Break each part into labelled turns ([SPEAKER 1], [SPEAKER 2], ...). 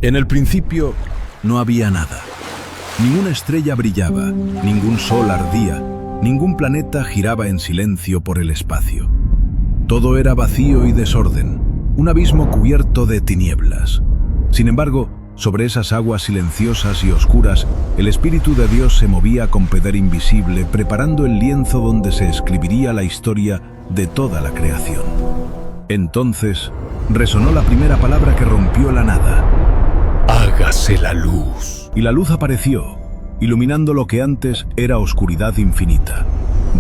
[SPEAKER 1] En el principio no había nada. Ninguna estrella brillaba, ningún sol ardía, ningún planeta giraba en silencio por el espacio. Todo era vacío y desorden, un abismo cubierto de tinieblas. Sin embargo, sobre esas aguas silenciosas y oscuras, el Espíritu de Dios se movía con poder invisible, preparando el lienzo donde se escribiría la historia de toda la creación. Entonces, resonó la primera palabra que rompió la nada.
[SPEAKER 2] Hágase la luz.
[SPEAKER 1] Y la luz apareció, iluminando lo que antes era oscuridad infinita.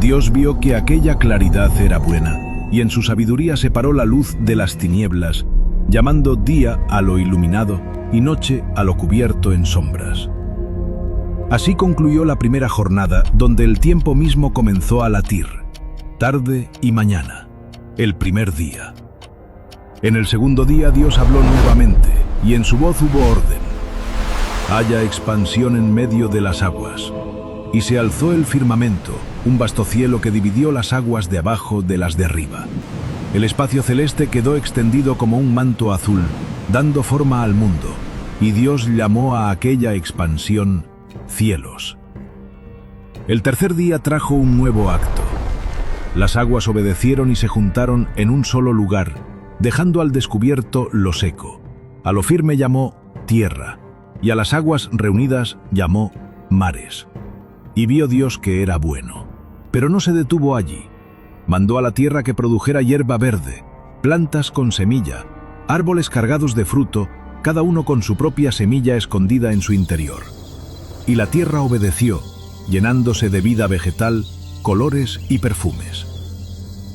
[SPEAKER 1] Dios vio que aquella claridad era buena, y en su sabiduría separó la luz de las tinieblas, llamando día a lo iluminado y noche a lo cubierto en sombras. Así concluyó la primera jornada, donde el tiempo mismo comenzó a latir, tarde y mañana, el primer día. En el segundo día Dios habló nuevamente, y en su voz hubo orden. Haya expansión en medio de las aguas. Y se alzó el firmamento, un vasto cielo que dividió las aguas de abajo de las de arriba. El espacio celeste quedó extendido como un manto azul, dando forma al mundo, y Dios llamó a aquella expansión cielos. El tercer día trajo un nuevo acto. Las aguas obedecieron y se juntaron en un solo lugar, dejando al descubierto lo seco. A lo firme llamó tierra, y a las aguas reunidas llamó mares. Y vio Dios que era bueno. Pero no se detuvo allí. Mandó a la tierra que produjera hierba verde, plantas con semilla, árboles cargados de fruto, cada uno con su propia semilla escondida en su interior. Y la tierra obedeció, llenándose de vida vegetal, colores y perfumes.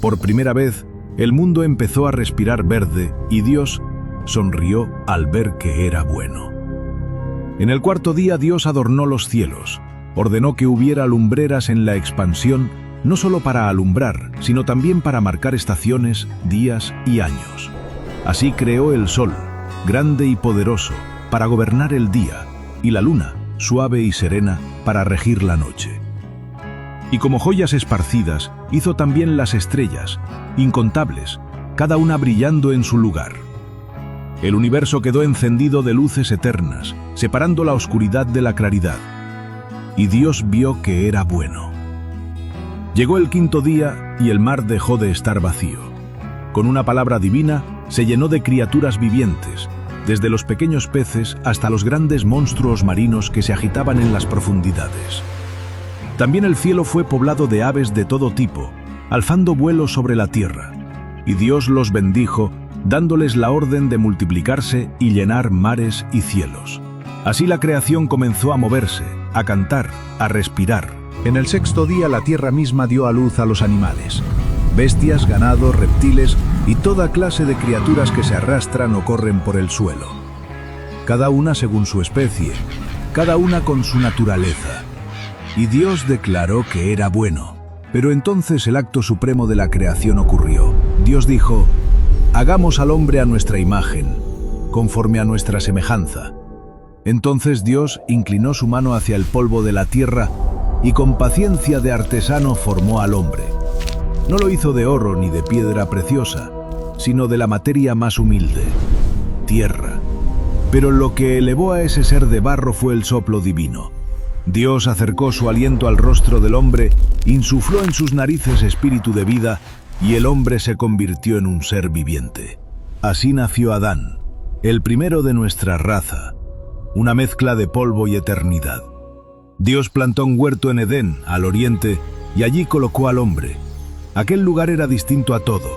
[SPEAKER 1] Por primera vez, el mundo empezó a respirar verde, y Dios sonrió al ver que era bueno. En el cuarto día Dios adornó los cielos, ordenó que hubiera lumbreras en la expansión, no solo para alumbrar, sino también para marcar estaciones, días y años. Así creó el sol, grande y poderoso, para gobernar el día, y la luna, suave y serena, para regir la noche. Y como joyas esparcidas, hizo también las estrellas, incontables, cada una brillando en su lugar. El universo quedó encendido de luces eternas, separando la oscuridad de la claridad. Y Dios vio que era bueno. Llegó el quinto día y el mar dejó de estar vacío. Con una palabra divina se llenó de criaturas vivientes, desde los pequeños peces hasta los grandes monstruos marinos que se agitaban en las profundidades. También el cielo fue poblado de aves de todo tipo, alzando vuelo sobre la tierra. Y Dios los bendijo, dándoles la orden de multiplicarse y llenar mares y cielos. Así la creación comenzó a moverse, a cantar, a respirar. En el sexto día la tierra misma dio a luz a los animales, bestias, ganado, reptiles y toda clase de criaturas que se arrastran o corren por el suelo. Cada una según su especie, cada una con su naturaleza. Y Dios declaró que era bueno. Pero entonces el acto supremo de la creación ocurrió. Dios dijo: hagamos al hombre a nuestra imagen, conforme a nuestra semejanza. Entonces Dios inclinó su mano hacia el polvo de la tierra y con paciencia de artesano formó al hombre. No lo hizo de oro ni de piedra preciosa, sino de la materia más humilde, tierra. Pero lo que elevó a ese ser de barro fue el soplo divino. Dios acercó su aliento al rostro del hombre, insufló en sus narices espíritu de vida, y el hombre se convirtió en un ser viviente. Así nació Adán, el primero de nuestra raza, una mezcla de polvo y eternidad. Dios plantó un huerto en Edén, al oriente, y allí colocó al hombre. Aquel lugar era distinto a todo.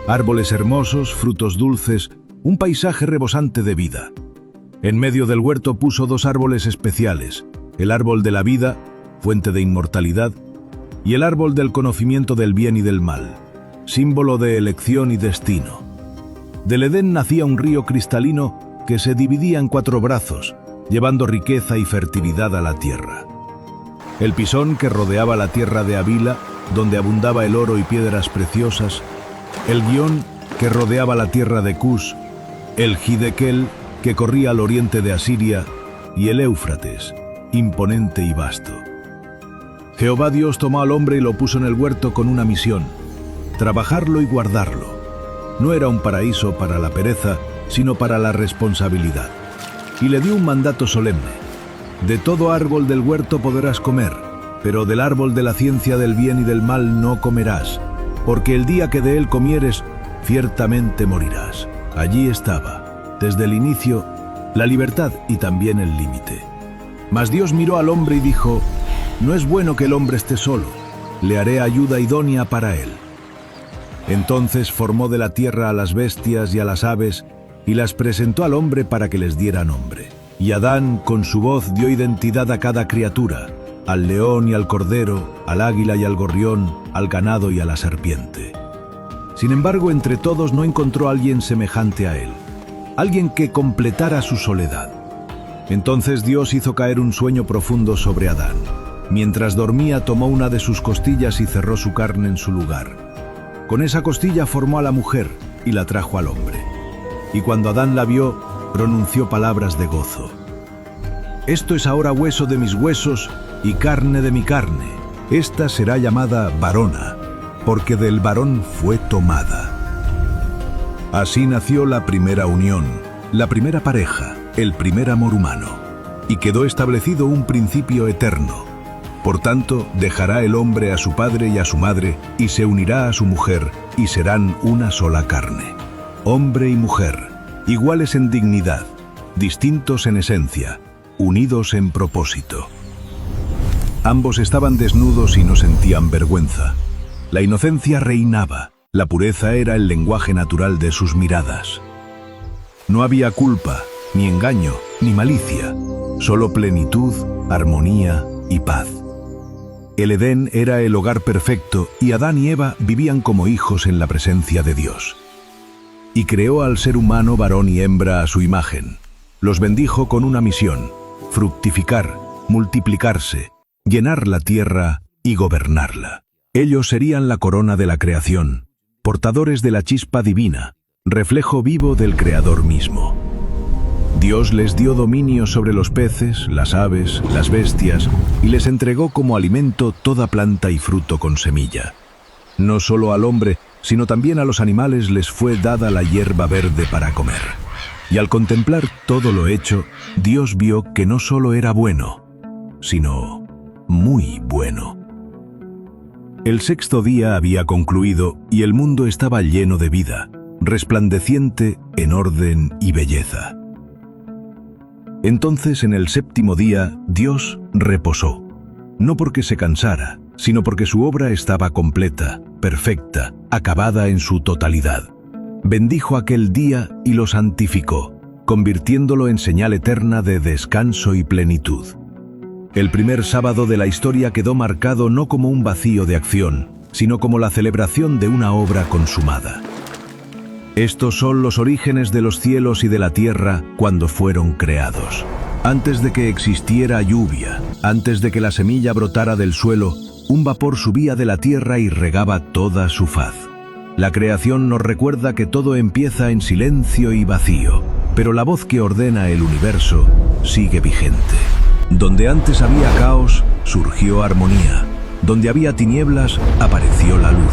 [SPEAKER 1] Árboles hermosos, frutos dulces, un paisaje rebosante de vida. En medio del huerto puso dos árboles especiales, el árbol de la vida, fuente de inmortalidad, y el árbol del conocimiento del bien y del mal, símbolo de elección y destino. Del Edén nacía un río cristalino que se dividía en 4 brazos, llevando riqueza y fertilidad a la tierra. El Pisón, que rodeaba la tierra de Havila, donde abundaba el oro y piedras preciosas, el Gihón, que rodeaba la tierra de Cus, el Hiddekel, que corría al oriente de Asiria, y el Éufrates, imponente y vasto. Jehová Dios tomó al hombre y lo puso en el huerto con una misión: trabajarlo y guardarlo. No era un paraíso para la pereza, sino para la responsabilidad. y le dio un mandato solemne. De todo árbol del huerto podrás comer, pero del árbol de la ciencia del bien y del mal no comerás, porque el día que de él comieres, ciertamente morirás. Allí estaba, desde el inicio, la libertad y también el límite. Mas Dios miró al hombre y dijo: no es bueno que el hombre esté solo, le haré ayuda idónea para él. Entonces formó de la tierra a las bestias y a las aves, y las presentó al hombre para que les diera nombre. Y Adán con su voz dio identidad a cada criatura, al león y al cordero, al águila y al gorrión, al ganado y a la serpiente. Sin embargo, entre todos no encontró a alguien semejante a él, alguien que completara su soledad. Entonces Dios hizo caer un sueño profundo sobre Adán. Mientras dormía, tomó una de sus costillas y cerró su carne en su lugar. Con esa costilla formó a la mujer y la trajo al hombre. Y cuando Adán la vio, pronunció palabras de gozo. Esto es ahora hueso de mis huesos y carne de mi carne. Esta será llamada varona, porque del varón fue tomada. Así nació la primera unión, la primera pareja, el primer amor humano, y quedó establecido un principio eterno. Por tanto, dejará el hombre a su padre y a su madre, y se unirá a su mujer, y serán una sola carne. Hombre y mujer, iguales en dignidad, distintos en esencia, unidos en propósito. Ambos estaban desnudos y no sentían vergüenza. La inocencia reinaba, la pureza era el lenguaje natural de sus miradas. No había culpa, ni engaño, ni malicia, solo plenitud, armonía y paz. El Edén era el hogar perfecto y Adán y Eva vivían como hijos en la presencia de Dios. Y creó al ser humano varón y hembra a su imagen. Los bendijo con una misión: fructificar, multiplicarse, llenar la tierra y gobernarla. Ellos serían la corona de la creación, portadores de la chispa divina, reflejo vivo del Creador mismo. Dios les dio dominio sobre los peces, las aves, las bestias, y les entregó como alimento toda planta y fruto con semilla. No solo al hombre, sino también a los animales les fue dada la hierba verde para comer. Y al contemplar todo lo hecho, Dios vio que no solo era bueno, sino muy bueno. El sexto día había concluido y el mundo estaba lleno de vida, resplandeciente en orden y belleza. Entonces, en el séptimo día, Dios reposó, no porque se cansara, sino porque su obra estaba completa, perfecta, acabada en su totalidad. Bendijo aquel día y lo santificó, convirtiéndolo en señal eterna de descanso y plenitud. El primer sábado de la historia quedó marcado no como un vacío de acción, sino como la celebración de una obra consumada. Estos son los orígenes de los cielos y de la tierra cuando fueron creados. Antes de que existiera lluvia, antes de que la semilla brotara del suelo, un vapor subía de la tierra y regaba toda su faz. La creación nos recuerda que todo empieza en silencio y vacío, pero la voz que ordena el universo sigue vigente. Donde antes había caos, surgió armonía. Donde había tinieblas, apareció la luz.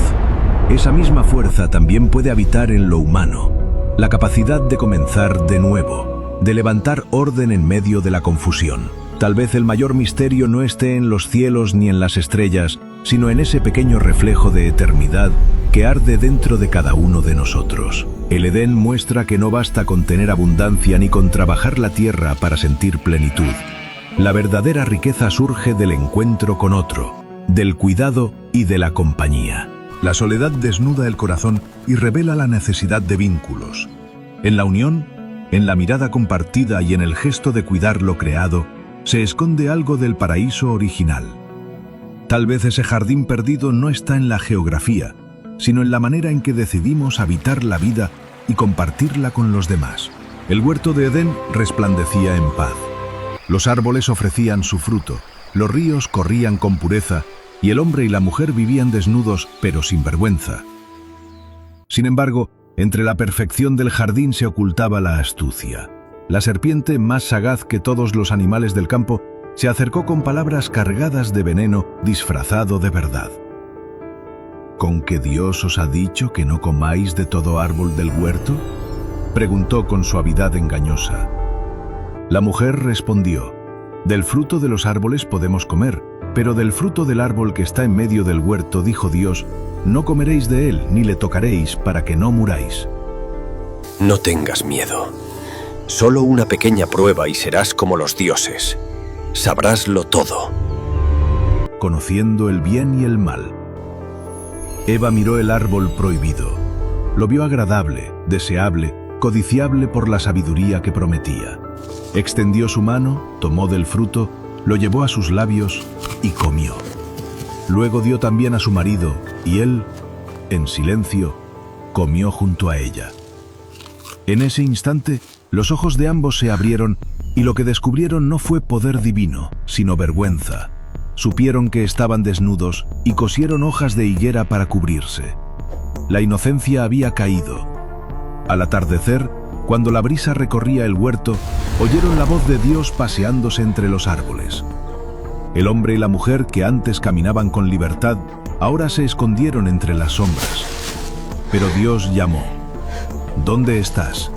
[SPEAKER 1] Esa misma fuerza también puede habitar en lo humano, la capacidad de comenzar de nuevo, de levantar orden en medio de la confusión. Tal vez el mayor misterio no esté en los cielos ni en las estrellas, sino en ese pequeño reflejo de eternidad que arde dentro de cada uno de nosotros. El Edén muestra que no basta con tener abundancia ni con trabajar la tierra para sentir plenitud. La verdadera riqueza surge del encuentro con otro, del cuidado y de la compañía. La soledad desnuda el corazón y revela la necesidad de vínculos. En la unión, en la mirada compartida y en el gesto de cuidar lo creado, se esconde algo del paraíso original. Tal vez ese jardín perdido no está en la geografía, sino en la manera en que decidimos habitar la vida y compartirla con los demás. El huerto de Edén resplandecía en paz. Los árboles ofrecían su fruto, los ríos corrían con pureza, y el hombre y la mujer vivían desnudos, pero sin vergüenza. Sin embargo, entre la perfección del jardín se ocultaba la astucia. La serpiente, más sagaz que todos los animales del campo, se acercó con palabras cargadas de veneno disfrazado de verdad. ¿Con que Dios os ha dicho que no comáis de todo árbol del huerto?, preguntó con suavidad engañosa. La mujer respondió: del fruto de los árboles podemos comer, pero del fruto del árbol que está en medio del huerto, dijo Dios, no comeréis de él ni le tocaréis para que no muráis.
[SPEAKER 3] No tengas miedo. Solo una pequeña prueba y serás como los dioses. Sabráslo todo.
[SPEAKER 1] Conociendo el bien y el mal. Eva miró el árbol prohibido. Lo vio agradable, deseable, codiciable por la sabiduría que prometía. Extendió su mano, tomó del fruto, lo llevó a sus labios y comió. Luego dio también a su marido, y él, en silencio, comió junto a ella. En ese instante, los ojos de ambos se abrieron, y lo que descubrieron no fue poder divino, sino vergüenza. Supieron que estaban desnudos y cosieron hojas de higuera para cubrirse. La inocencia había caído. Al atardecer, cuando la brisa recorría el huerto, oyeron la voz de Dios paseándose entre los árboles. El hombre y la mujer que antes caminaban con libertad, ahora se escondieron entre las sombras. Pero Dios llamó: ¿dónde estás?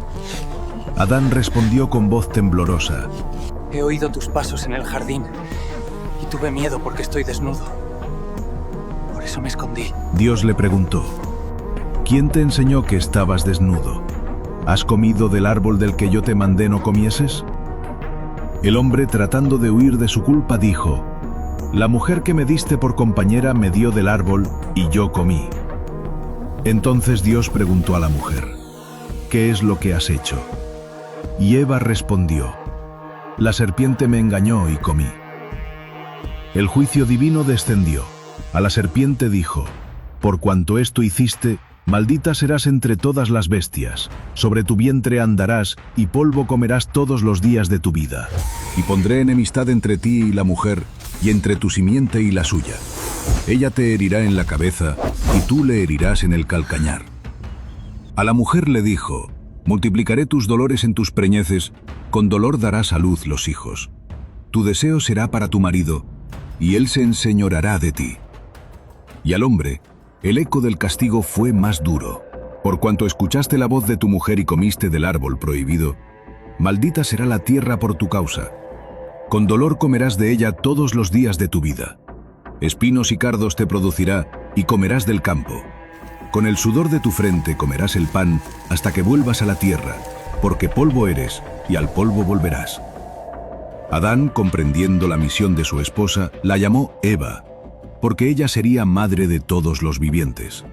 [SPEAKER 1] Adán respondió con voz temblorosa:
[SPEAKER 4] He oído tus pasos en el jardín y tuve miedo porque estoy desnudo. Por eso me escondí.
[SPEAKER 1] Dios le preguntó: ¿quién te enseñó que estabas desnudo? ¿Has comido del árbol del que yo te mandé no comieses? El hombre, tratando de huir de su culpa, dijo: la mujer que me diste por compañera me dio del árbol y yo comí. Entonces Dios preguntó a la mujer: ¿qué es lo que has hecho? Y Eva respondió: la serpiente me engañó y comí. El juicio divino descendió. A la serpiente dijo: por cuanto esto hiciste, maldita serás entre todas las bestias, sobre tu vientre andarás y polvo comerás todos los días de tu vida. Y pondré enemistad entre ti y la mujer, y entre tu simiente y la suya. Ella te herirá en la cabeza, y tú le herirás en el calcañar. A la mujer le dijo: multiplicaré tus dolores en tus preñeces, con dolor darás a luz los hijos. Tu deseo será para tu marido, y él se enseñoreará de ti. Y al hombre, el eco del castigo fue más duro. Por cuanto escuchaste la voz de tu mujer y comiste del árbol prohibido, maldita será la tierra por tu causa. Con dolor comerás de ella todos los días de tu vida. Espinos y cardos te producirá, y comerás del campo. Con el sudor de tu frente comerás el pan hasta que vuelvas a la tierra, porque polvo eres, y al polvo volverás. Adán, comprendiendo la misión de su esposa, la llamó Eva, porque ella sería madre de todos los vivientes.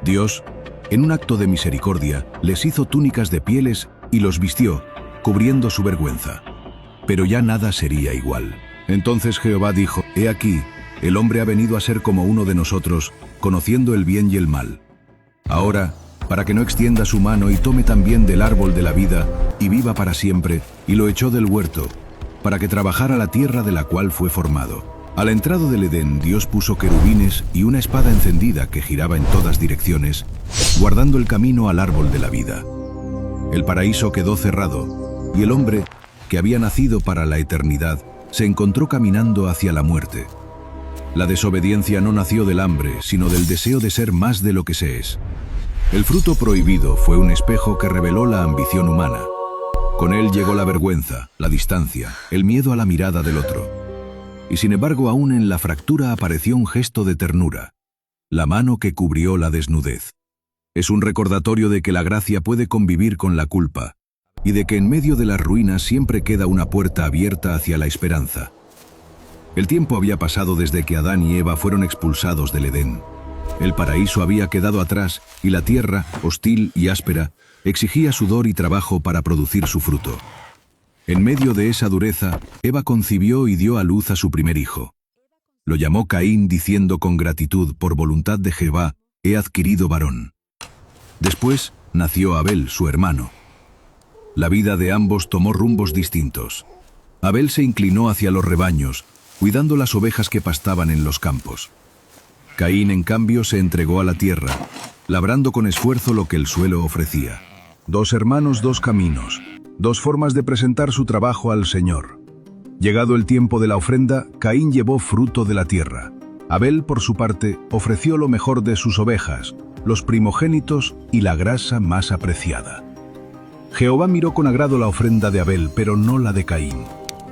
[SPEAKER 1] Dios, en un acto de misericordia, les hizo túnicas de pieles y los vistió, cubriendo su vergüenza. Pero ya nada sería igual. Entonces Jehová dijo: he aquí, el hombre ha venido a ser como uno de nosotros, conociendo el bien y el mal. Ahora, para que no extienda su mano y tome también del árbol de la vida, y viva para siempre, y lo echó del huerto, para que trabajara la tierra de la cual fue formado. A la entrada del Edén, Dios puso querubines y una espada encendida que giraba en todas direcciones, guardando el camino al árbol de la vida. El paraíso quedó cerrado, y el hombre, que había nacido para la eternidad, se encontró caminando hacia la muerte. La desobediencia no nació del hambre, sino del deseo de ser más de lo que se es. El fruto prohibido fue un espejo que reveló la ambición humana. Con él llegó la vergüenza, la distancia, el miedo a la mirada del otro. Y sin embargo, aún en la fractura apareció un gesto de ternura, la mano que cubrió la desnudez. Es un recordatorio de que la gracia puede convivir con la culpa, y de que en medio de las ruinas siempre queda una puerta abierta hacia la esperanza. El tiempo había pasado desde que Adán y Eva fueron expulsados del Edén. El paraíso había quedado atrás, y la tierra, hostil y áspera, exigía sudor y trabajo para producir su fruto. En medio de esa dureza, Eva concibió y dio a luz a su primer hijo. Lo llamó Caín, diciendo con gratitud: por voluntad de Jehová, he adquirido varón. Después nació Abel, su hermano. La vida de ambos tomó rumbos distintos. Abel se inclinó hacia los rebaños, cuidando las ovejas que pastaban en los campos. Caín, en cambio, se entregó a la tierra, labrando con esfuerzo lo que el suelo ofrecía. Dos hermanos, dos caminos. Dos formas de presentar su trabajo al Señor. Llegado el tiempo de la ofrenda, Caín llevó fruto de la tierra. Abel, por su parte, ofreció lo mejor de sus ovejas, los primogénitos y la grasa más apreciada. Jehová miró con agrado la ofrenda de Abel, pero no la de Caín.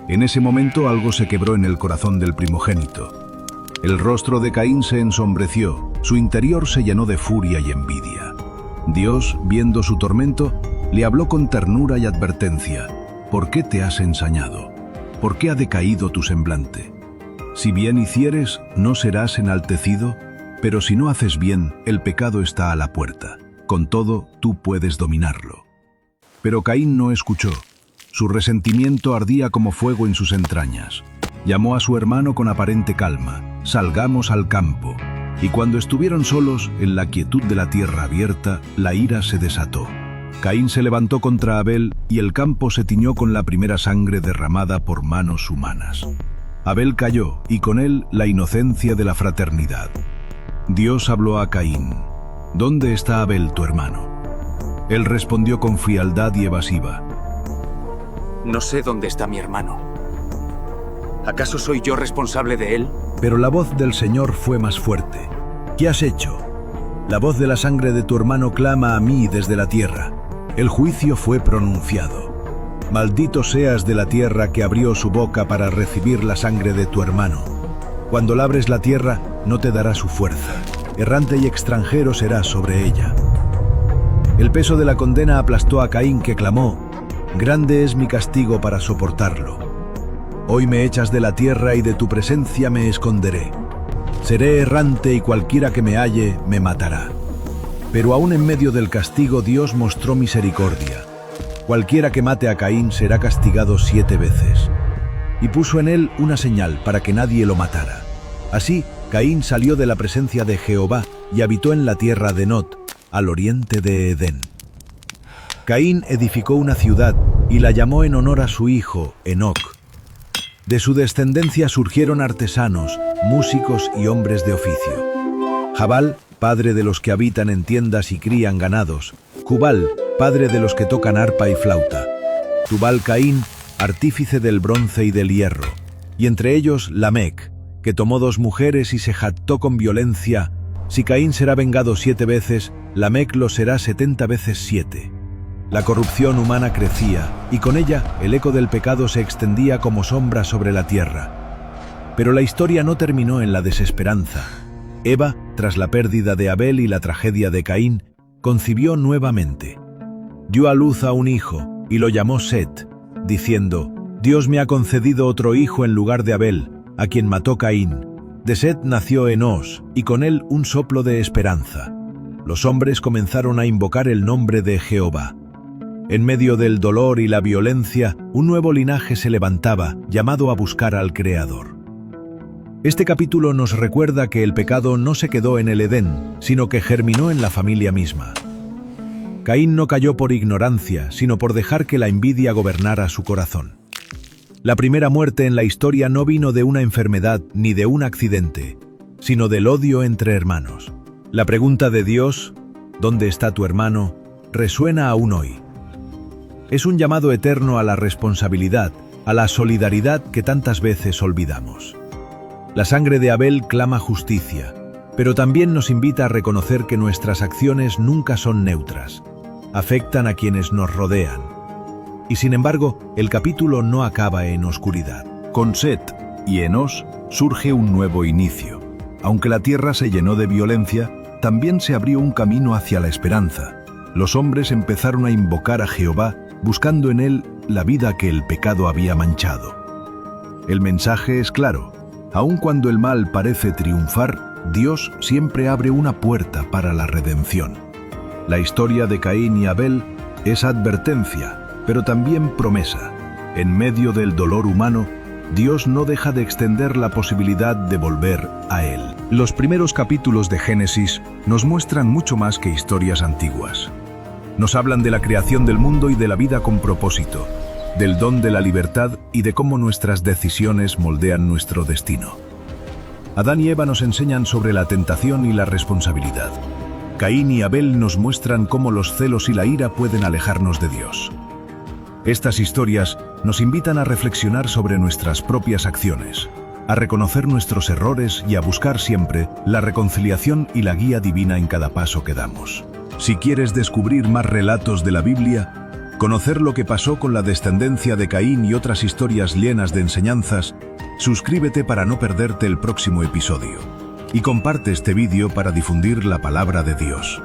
[SPEAKER 1] En ese momento algo se quebró en el corazón del primogénito. El rostro de Caín se ensombreció, su interior se llenó de furia y envidia. Dios, viendo su tormento, le habló con ternura y advertencia. ¿Por qué te has ensañado? ¿Por qué ha decaído tu semblante? Si bien hicieres, ¿no serás enaltecido? Pero si no haces bien, el pecado está a la puerta. Con todo, tú puedes dominarlo. Pero Caín no escuchó. Su resentimiento ardía como fuego en sus entrañas. Llamó a su hermano con aparente calma. «Salgamos al campo». Y cuando estuvieron solos, en la quietud de la tierra abierta, la ira se desató. Caín se levantó contra Abel y el campo se tiñó con la primera sangre derramada por manos humanas. Abel cayó y con él la inocencia de la fraternidad. Dios habló a Caín. «¿Dónde está Abel, tu hermano?» Él respondió con frialdad y evasiva.
[SPEAKER 4] No sé dónde está mi hermano. ¿Acaso soy yo responsable de él?
[SPEAKER 1] Pero la voz del Señor fue más fuerte. «¿Qué has hecho? La voz de la sangre de tu hermano clama a mí desde la tierra». El juicio fue pronunciado. «Maldito seas de la tierra que abrió su boca para recibir la sangre de tu hermano. Cuando labres la tierra, no te dará su fuerza. Errante y extranjero serás sobre ella». El peso de la condena aplastó a Caín, que clamó: «Grande es mi castigo para soportarlo. Hoy me echas de la tierra y de tu presencia me esconderé. Seré errante y cualquiera que me halle me matará». Pero aún en medio del castigo Dios mostró misericordia. Cualquiera que mate a Caín será castigado 7 veces. Y puso en él una señal para que nadie lo matara. Así, Caín salió de la presencia de Jehová y habitó en la tierra de Nod, al oriente de Edén. Caín edificó una ciudad y la llamó en honor a su hijo, Enoc. De su descendencia surgieron artesanos, músicos y hombres de oficio. Jabal, padre de los que habitan en tiendas y crían ganados. Jubal, padre de los que tocan arpa y flauta. Tubal-Caín, artífice del bronce y del hierro. Y entre ellos Lamec, que tomó 2 mujeres y se jactó con violencia. Si Caín será vengado 7 veces, Lamec lo será 70 veces 7. La corrupción humana crecía, y con ella el eco del pecado se extendía como sombra sobre la tierra. Pero la historia no terminó en la desesperanza. Eva, tras la pérdida de Abel y la tragedia de Caín, concibió nuevamente. Dio a luz a un hijo, y lo llamó Set, diciendo: «Dios me ha concedido otro hijo en lugar de Abel, a quien mató Caín». De Set nació Enós, y con él un soplo de esperanza. Los hombres comenzaron a invocar el nombre de Jehová. En medio del dolor y la violencia, un nuevo linaje se levantaba, llamado a buscar al Creador. Este capítulo nos recuerda que el pecado no se quedó en el Edén, sino que germinó en la familia misma. Caín no cayó por ignorancia, sino por dejar que la envidia gobernara su corazón. La primera muerte en la historia no vino de una enfermedad ni de un accidente, sino del odio entre hermanos. La pregunta de Dios, ¿dónde está tu hermano?, resuena aún hoy. Es un llamado eterno a la responsabilidad, a la solidaridad que tantas veces olvidamos. La sangre de Abel clama justicia, pero también nos invita a reconocer que nuestras acciones nunca son neutras, afectan a quienes nos rodean. Y sin embargo, el capítulo no acaba en oscuridad. Con Set y Enós surge un nuevo inicio. Aunque la tierra se llenó de violencia, también se abrió un camino hacia la esperanza. Los hombres empezaron a invocar a Jehová, buscando en él la vida que el pecado había manchado. El mensaje es claro. Aun cuando el mal parece triunfar, Dios siempre abre una puerta para la redención. La historia de Caín y Abel es advertencia, pero también promesa. En medio del dolor humano, Dios no deja de extender la posibilidad de volver a Él. Los primeros capítulos de Génesis nos muestran mucho más que historias antiguas. Nos hablan de la creación del mundo y de la vida con propósito, del don de la libertad y de cómo nuestras decisiones moldean nuestro destino. Adán y Eva nos enseñan sobre la tentación y la responsabilidad. Caín y Abel nos muestran cómo los celos y la ira pueden alejarnos de Dios. Estas historias nos invitan a reflexionar sobre nuestras propias acciones, a reconocer nuestros errores y a buscar siempre la reconciliación y la guía divina en cada paso que damos. Si quieres descubrir más relatos de la Biblia, conocer lo que pasó con la descendencia de Caín y otras historias llenas de enseñanzas, suscríbete para no perderte el próximo episodio. Y comparte este vídeo para difundir la palabra de Dios.